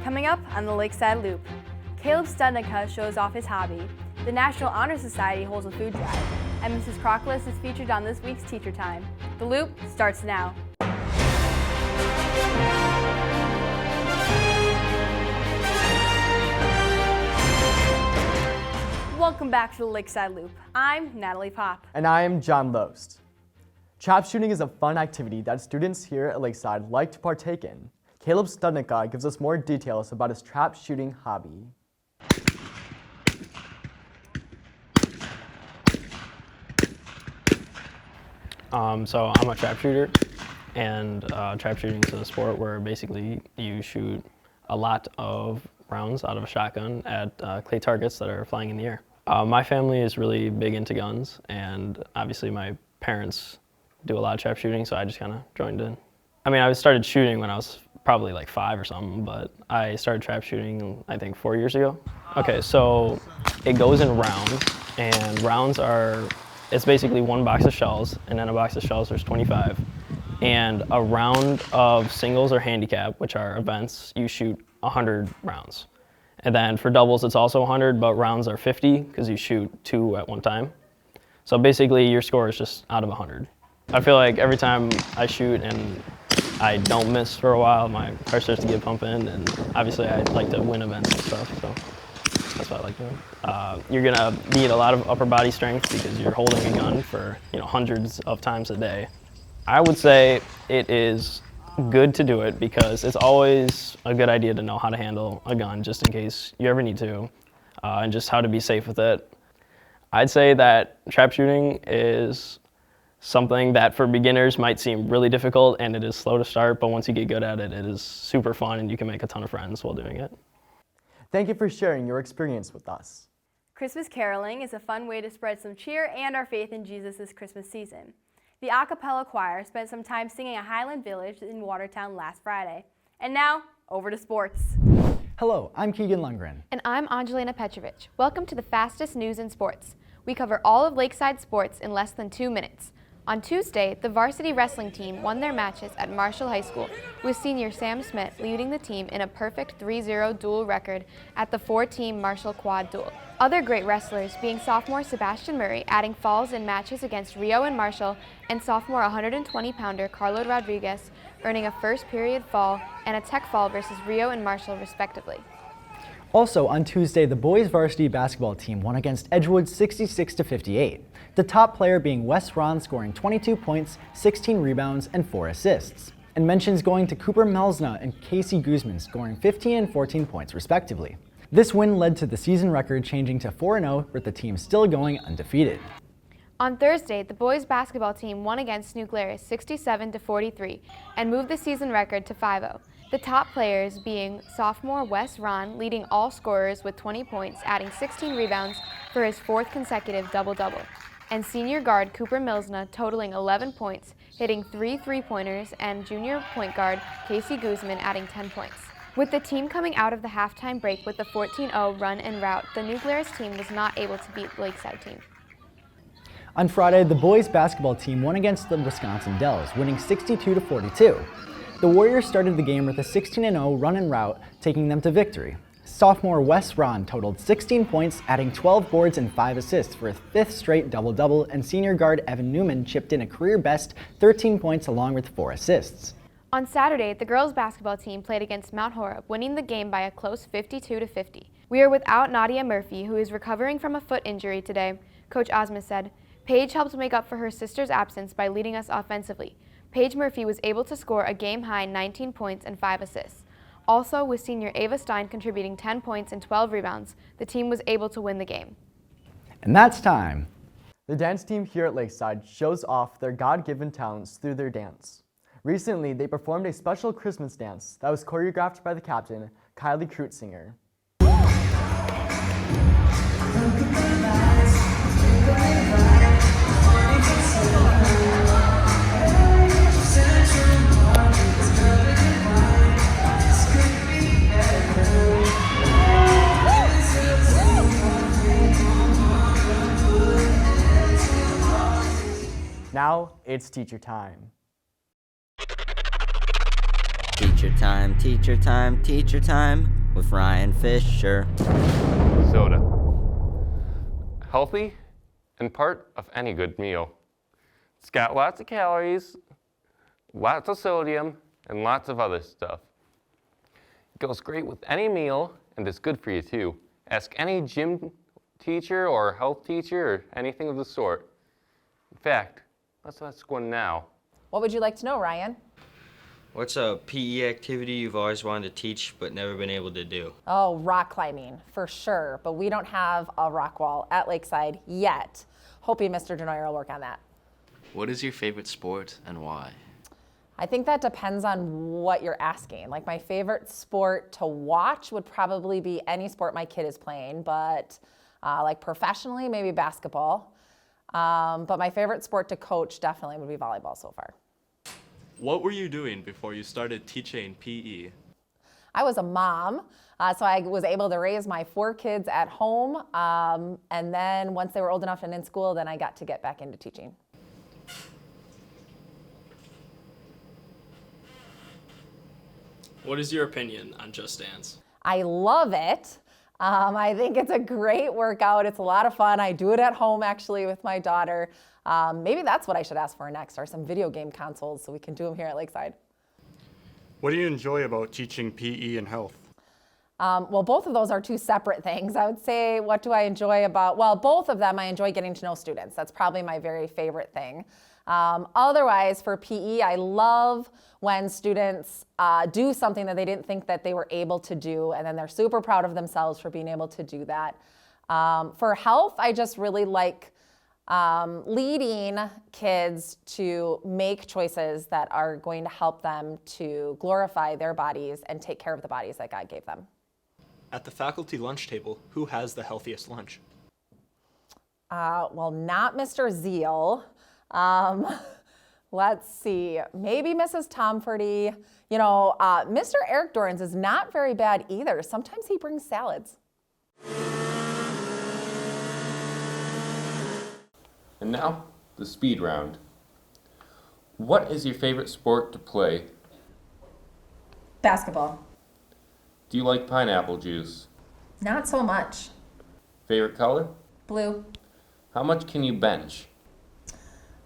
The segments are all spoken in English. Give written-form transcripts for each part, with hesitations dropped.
Coming up on the Lakeside Loop, Caleb Studnicka shows off his hobby, the National Honor Society holds a food drive, and Mrs. Krauklis is featured on this week's Teacher Time. The Loop starts now. Welcome back to the Lakeside Loop. I'm Natalie Popp. And I am John Loest. Trap shooting is a fun activity that students here at Lakeside like to partake in. Caleb Studnicka gives us more details about his trap shooting hobby. So I'm a trap shooter, and trap shooting is a sport where basically you shoot a lot of rounds out of a shotgun at clay targets that are flying in the air. My family is really big into guns, and obviously my parents do a lot of trap shooting, so I just kind of joined in. I mean, I started shooting when I was probably like 5 or something, but I started trap shooting I think 4 years ago. Okay, so it goes in rounds, and rounds are, it's basically one box of shells, and in a box of shells there's 25. And a round of singles or handicap, which are events, you shoot 100 rounds. And then for doubles it's also 100, but rounds are 50 because you shoot 2 at one time. So basically your score is just out of 100. I feel like every time I shoot and I don't miss for a while, my heart starts to get pumping, and obviously I like to win events and stuff, so that's what I like doing. You're gonna need a lot of upper body strength because you're holding a gun for hundreds of times a day. I would say it is good to do it because it's always a good idea to know how to handle a gun just in case you ever need to, and just how to be safe with it. I'd say that trap shooting is something that for beginners might seem really difficult, and it is slow to start, but once you get good at it, it is super fun and you can make a ton of friends while doing it. Thank you for sharing your experience with us. Christmas caroling is a fun way to spread some cheer and our faith in Jesus this Christmas season. The a cappella choir spent some time singing at Highland Village in Watertown last Friday. And now, over to sports. Hello, I'm Keegan Lundgren. And I'm Angelina Petrovic. Welcome to the fastest news in sports. We cover all of Lakeside sports in less than 2 minutes. On Tuesday, the varsity wrestling team won their matches at Marshall High School, with senior Sam Smith leading the team in a perfect 3-0 duel record at the 4-team Marshall Quad Duel. Other great wrestlers being sophomore Sebastian Murray adding falls in matches against Rio and Marshall, and sophomore 120-pounder Carlo Rodriguez earning a first period fall and a tech fall versus Rio and Marshall respectively. Also on Tuesday, the boys varsity basketball team won against Edgewood 66-58. The top player being Wes Ron scoring 22 points, 16 rebounds, and 4 assists. And mentions going to Cooper Melsna and Casey Guzman scoring 15 and 14 points respectively. This win led to the season record changing to 4-0, with the team still going undefeated. On Thursday, the boys basketball team won against New Glarus 67-43 and moved the season record to 5-0. The top players being sophomore Wes Ron leading all scorers with 20 points, adding 16 rebounds for his 4th consecutive double-double, and senior guard Cooper Milsna totaling 11 points, hitting 3 three-pointers, and junior point guard Casey Guzman adding 10 points. With the team coming out of the halftime break with a 14-0 run and rout, the New Glarus team was not able to beat the Lakeside team. On Friday, the boys basketball team won against the Wisconsin Dells, winning 62-42. The Warriors started the game with a 16-0 run and rout, taking them to victory. Sophomore Wes Ron totaled 16 points, adding 12 boards and 5 assists for a 5th straight double-double, and senior guard Evan Newman chipped in a career-best 13 points along with 4 assists. On Saturday, the girls basketball team played against Mount Horeb, winning the game by a close 52-50. We are without Nadia Murphy, who is recovering from a foot injury today. Coach Osma said, "Paige helped make up for her sister's absence by leading us offensively. Paige Murphy was able to score a game-high 19 points and 5 assists. Also, with senior Ava Stein contributing 10 points and 12 rebounds, the team was able to win the game." And that's time. The dance team here at Lakeside shows off their God-given talents through their dance. Recently, they performed a special Christmas dance that was choreographed by the captain, Kylie Kreutsinger. Now, it's teacher time. Teacher time, teacher time, teacher time. with Ryan Fisher. Soda. Healthy and part of any good meal. It's got lots of calories, lots of sodium, and lots of other stuff. It goes great with any meal, and it's good for you too. Ask any gym teacher or health teacher or anything of the sort. In fact, let's ask one now. What would you like to know, Ryan? What's a PE activity you've always wanted to teach but never been able to do? Oh, rock climbing, for sure. But we don't have a rock wall at Lakeside yet. Hoping Mr. Denoyer will work on that. What is your favorite sport and why? I think that depends on what you're asking. Like, my favorite sport to watch would probably be any sport my kid is playing, but like professionally, maybe basketball. But my favorite sport to coach definitely would be volleyball so far. What were you doing before you started teaching PE? I was a mom, so I was able to raise my 4 kids at home. And then once they were old enough and in school, then I got to get back into teaching. What is your opinion on Just Dance? I love it. I think it's a great workout. It's a lot of fun. I do it at home actually with my daughter. Maybe that's what I should ask for next, are some video game consoles so we can do them here at Lakeside. What do you enjoy about teaching PE and health? Well, both of those are 2 separate things. I would say, what do I enjoy about, well, both of them I enjoy getting to know students. That's probably my very favorite thing. Otherwise, for PE, I love when students do something that they didn't think that they were able to do, and then they're super proud of themselves for being able to do that. For health, I just really like leading kids to make choices that are going to help them to glorify their bodies and take care of the bodies that God gave them. At the faculty lunch table, who has the healthiest lunch? Well, not Mr. Zeal. Let's see, maybe Mrs. Tomforty. You know, Mr. Eric Dorans is not very bad either. Sometimes he brings salads. And now, the speed round. What is your favorite sport to play? Basketball. Do you like pineapple juice? Not so much. Favorite color? Blue. How much can you bench?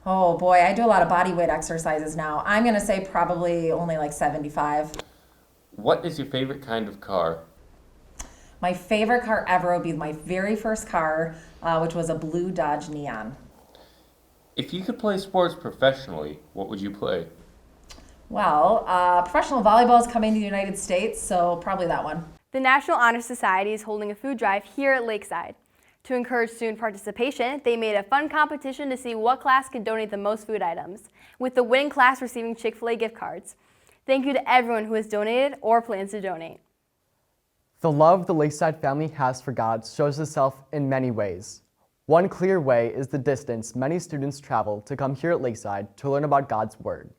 Oh boy, I do a lot of body weight exercises now. I'm gonna say probably only like 75. What is your favorite kind of car? My favorite car ever would be my very first car, which was a blue Dodge Neon. If you could play sports professionally, what would you play? Well, professional volleyball is coming to the United States, so probably that one. The National Honor Society is holding a food drive here at Lakeside. To encourage student participation, they made a fun competition to see what class could donate the most food items, with the winning class receiving Chick-fil-A gift cards. Thank you to everyone who has donated or plans to donate. The love the Lakeside family has for God shows itself in many ways. One clear way is the distance many students travel to come here at Lakeside to learn about God's Word.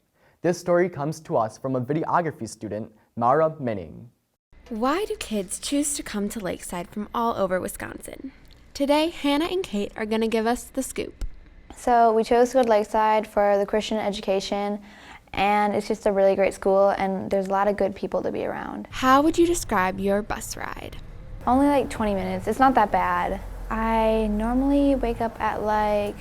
This story comes to us from a videography student, Mara Minning. Why do kids choose to come to Lakeside from all over Wisconsin? Today, Hannah and Kate are going to give us the scoop. So we chose to go to Lakeside for the Christian education, and it's just a really great school, and there's a lot of good people to be around. How would you describe your bus ride? Only like 20 minutes. It's not that bad. I normally wake up at like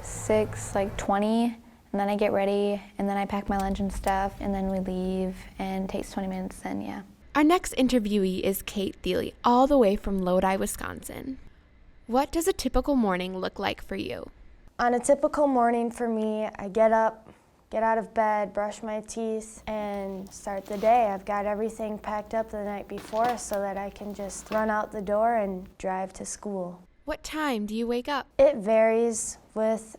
6:20, and then I get ready, and then I pack my lunch and stuff, and then we leave, and it takes 20 minutes, then yeah. Our next interviewee is Kate Thiele, all the way from Lodi, Wisconsin. What does a typical morning look like for you? On a typical morning for me, I get up, get out of bed, brush my teeth, and start the day. I've got everything packed up the night before so that I can just run out the door and drive to school. What time do you wake up? It varies with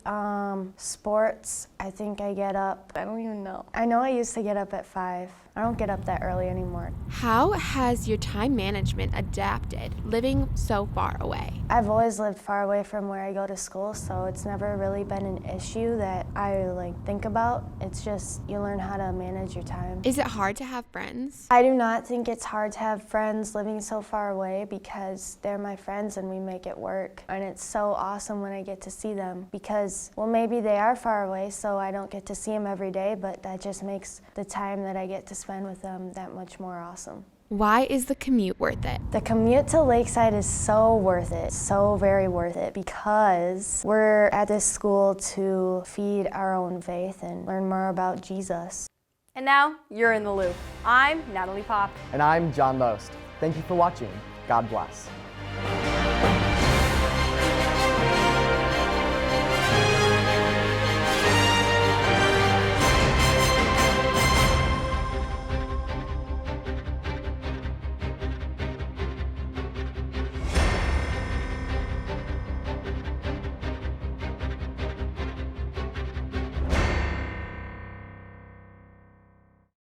sports. I think I get up, I don't even know. I know I used to get up at 5. I don't get up that early anymore. How has your time management adapted living so far away? I've always lived far away from where I go to school, so it's never really been an issue that I think about. It's just you learn how to manage your time. Is it hard to have friends? I do not think it's hard to have friends living so far away because they're my friends and we make it work. And it's so awesome when I get to see them because, well, maybe they are far away, so I don't get to see them every day, but that just makes the time that I get to spend with them that much more awesome. Why is the commute worth it? The commute to Lakeside is so worth it, so very worth it, because we're at this school to feed our own faith and learn more about Jesus. And now, you're in the loop. I'm Natalie Pop. And I'm John Loest. Thank you for watching. God bless.